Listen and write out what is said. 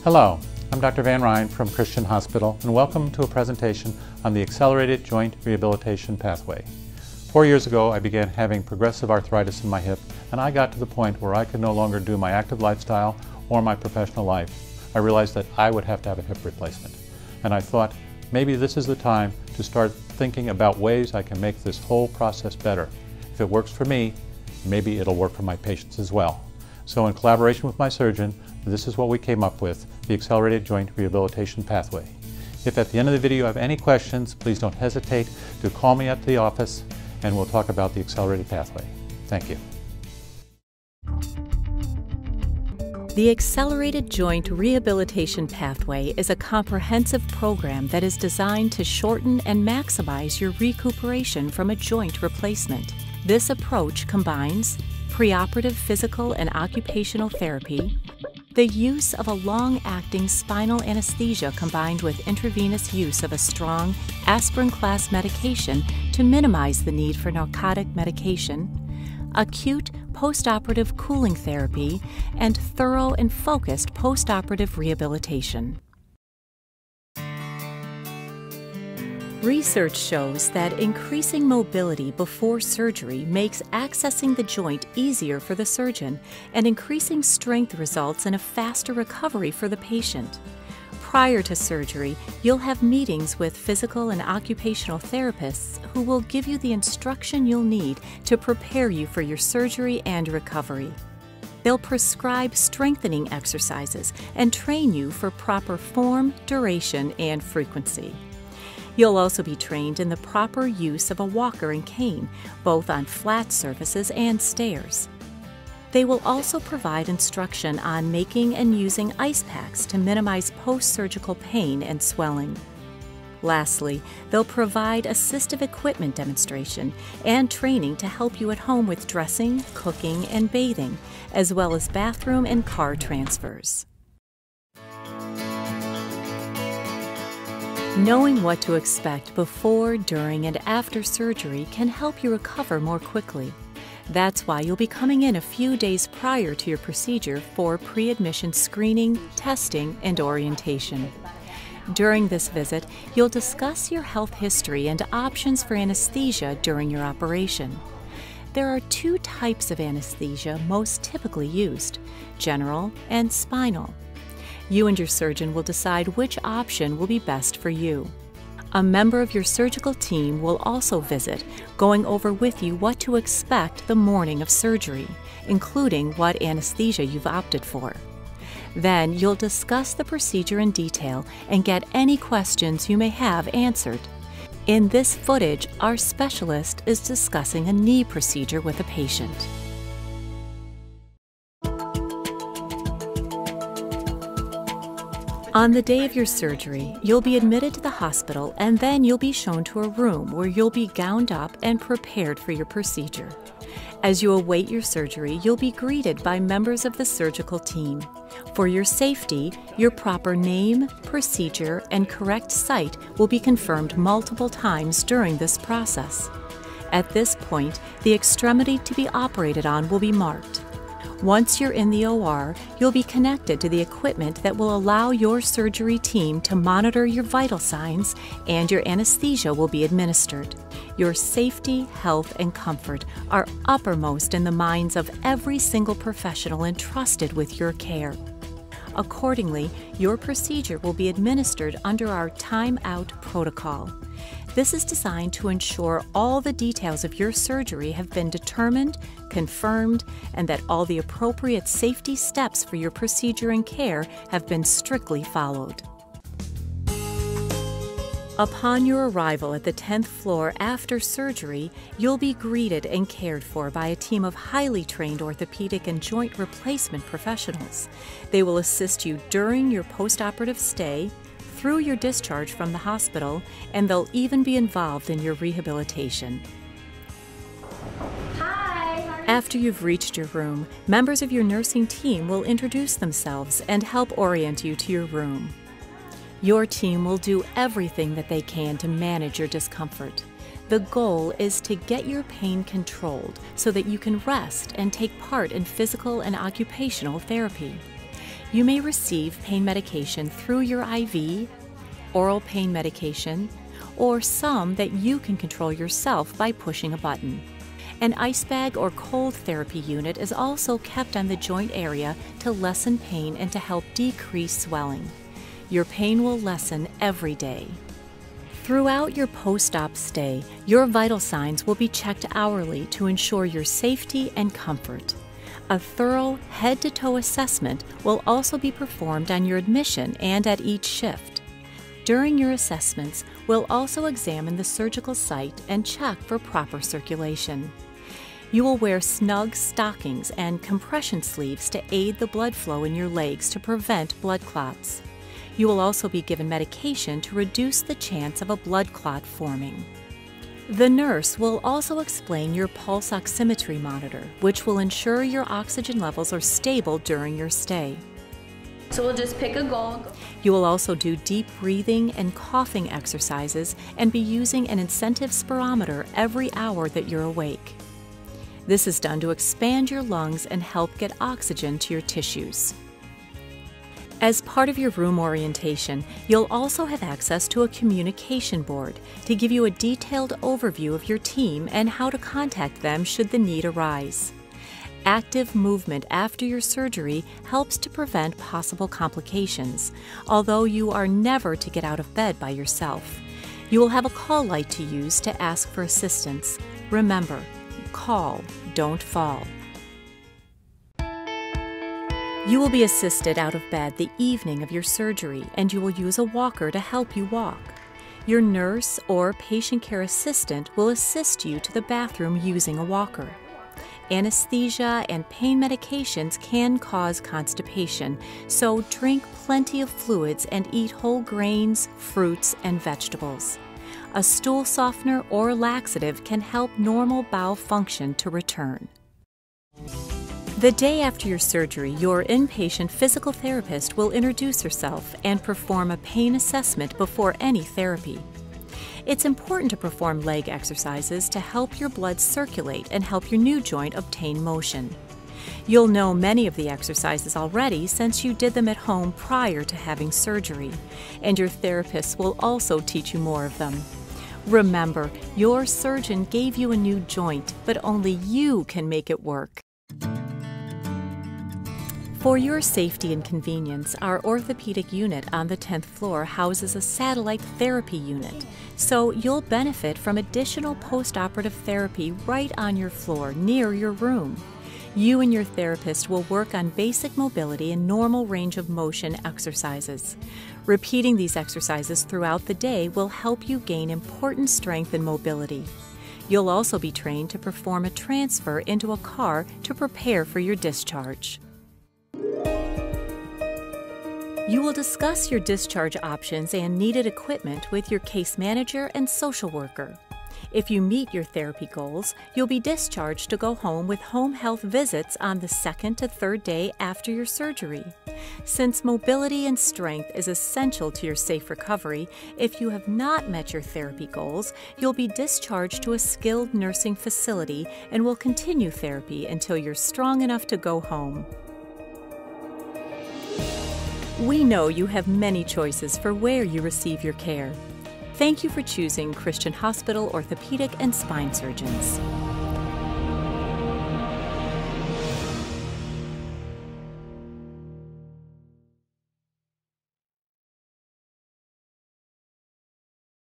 Hello, I'm Dr. Van Ryn from Christian Hospital, and welcome to a presentation on the Accelerated Joint Rehabilitation Pathway. 4 years ago, I began having progressive arthritis in my hip, and I got to the point where I could no longer do my active lifestyle or my professional life. I realized that I would have to have a hip replacement, and I thought maybe this is the time to start thinking about ways I can make this whole process better. If it works for me, maybe it'll work for my patients as well. So in collaboration with my surgeon, this is what we came up with, the Accelerated Joint Rehabilitation Pathway. If at the end of the video you have any questions, please don't hesitate to call me at the office and we'll talk about the Accelerated Pathway. Thank you. The Accelerated Joint Rehabilitation Pathway is a comprehensive program that is designed to shorten and maximize your recuperation from a joint replacement. This approach combines pre-operative physical and occupational therapy, the use of a long-acting spinal anesthesia combined with intravenous use of a strong aspirin-class medication to minimize the need for narcotic medication, acute post-operative cooling therapy, and thorough and focused post-operative rehabilitation. Research shows that increasing mobility before surgery makes accessing the joint easier for the surgeon, and increasing strength results in a faster recovery for the patient. Prior to surgery, you'll have meetings with physical and occupational therapists who will give you the instruction you'll need to prepare you for your surgery and recovery. They'll prescribe strengthening exercises and train you for proper form, duration, and frequency. You'll also be trained in the proper use of a walker and cane, both on flat surfaces and stairs. They will also provide instruction on making and using ice packs to minimize post-surgical pain and swelling. Lastly, they'll provide assistive equipment demonstration and training to help you at home with dressing, cooking, and bathing, as well as bathroom and car transfers. Knowing what to expect before, during, and after surgery can help you recover more quickly. That's why you'll be coming in a few days prior to your procedure for pre-admission screening, testing, and orientation. During this visit, you'll discuss your health history and options for anesthesia during your operation. There are two types of anesthesia most typically used: general and spinal. You and your surgeon will decide which option will be best for you. A member of your surgical team will also visit, going over with you what to expect the morning of surgery, including what anesthesia you've opted for. Then you'll discuss the procedure in detail and get any questions you may have answered. In this footage, our specialist is discussing a knee procedure with a patient. On the day of your surgery, you'll be admitted to the hospital and then you'll be shown to a room where you'll be gowned up and prepared for your procedure. As you await your surgery, you'll be greeted by members of the surgical team. For your safety, your proper name, procedure, and correct site will be confirmed multiple times during this process. At this point, the extremity to be operated on will be marked. Once you're in the OR, you'll be connected to the equipment that will allow your surgery team to monitor your vital signs, and your anesthesia will be administered. Your safety, health, and comfort are uppermost in the minds of every single professional entrusted with your care. Accordingly, your procedure will be administered under our time-out protocol. This is designed to ensure all the details of your surgery have been determined, confirmed, and that all the appropriate safety steps for your procedure and care have been strictly followed. Upon your arrival at the 10th floor after surgery, you'll be greeted and cared for by a team of highly trained orthopedic and joint replacement professionals. They will assist you during your post-operative stay, through your discharge from the hospital, and they'll even be involved in your rehabilitation. Hi! After you've reached your room, members of your nursing team will introduce themselves and help orient you to your room. Your team will do everything that they can to manage your discomfort. The goal is to get your pain controlled so that you can rest and take part in physical and occupational therapy. You may receive pain medication through your IV, oral pain medication, or some that you can control yourself by pushing a button. An ice bag or cold therapy unit is also kept on the joint area to lessen pain and to help decrease swelling. Your pain will lessen every day. Throughout your post-op stay, your vital signs will be checked hourly to ensure your safety and comfort. A thorough head-to-toe assessment will also be performed on your admission and at each shift. During your assessments, we'll also examine the surgical site and check for proper circulation. You will wear snug stockings and compression sleeves to aid the blood flow in your legs to prevent blood clots. You will also be given medication to reduce the chance of a blood clot forming. The nurse will also explain your pulse oximetry monitor, which will ensure your oxygen levels are stable during your stay. So we'll just pick a goal. You will also do deep breathing and coughing exercises and be using an incentive spirometer every hour that you're awake. This is done to expand your lungs and help get oxygen to your tissues. As part of your room orientation, you'll also have access to a communication board to give you a detailed overview of your team and how to contact them should the need arise. Active movement after your surgery helps to prevent possible complications, although you are never to get out of bed by yourself. You will have a call light to use to ask for assistance. Remember, call, don't fall. You will be assisted out of bed the evening of your surgery, and you will use a walker to help you walk. Your nurse or patient care assistant will assist you to the bathroom using a walker. Anesthesia and pain medications can cause constipation, so drink plenty of fluids and eat whole grains, fruits, and vegetables. A stool softener or laxative can help normal bowel function to return. The day after your surgery, your inpatient physical therapist will introduce herself and perform a pain assessment before any therapy. It's important to perform leg exercises to help your blood circulate and help your new joint obtain motion. You'll know many of the exercises already since you did them at home prior to having surgery, and your therapist will also teach you more of them. Remember, your surgeon gave you a new joint, but only you can make it work. For your safety and convenience, our orthopedic unit on the 10th floor houses a satellite therapy unit, so you'll benefit from additional post-operative therapy right on your floor near your room. You and your therapist will work on basic mobility and normal range of motion exercises. Repeating these exercises throughout the day will help you gain important strength and mobility. You'll also be trained to perform a transfer into a car to prepare for your discharge. You will discuss your discharge options and needed equipment with your case manager and social worker. If you meet your therapy goals, you'll be discharged to go home with home health visits on the 2nd to 3rd day after your surgery. Since mobility and strength is essential to your safe recovery, if you have not met your therapy goals, you'll be discharged to a skilled nursing facility and will continue therapy until you're strong enough to go home. We know you have many choices for where you receive your care. Thank you for choosing Christian Hospital Orthopedic and Spine Surgeons.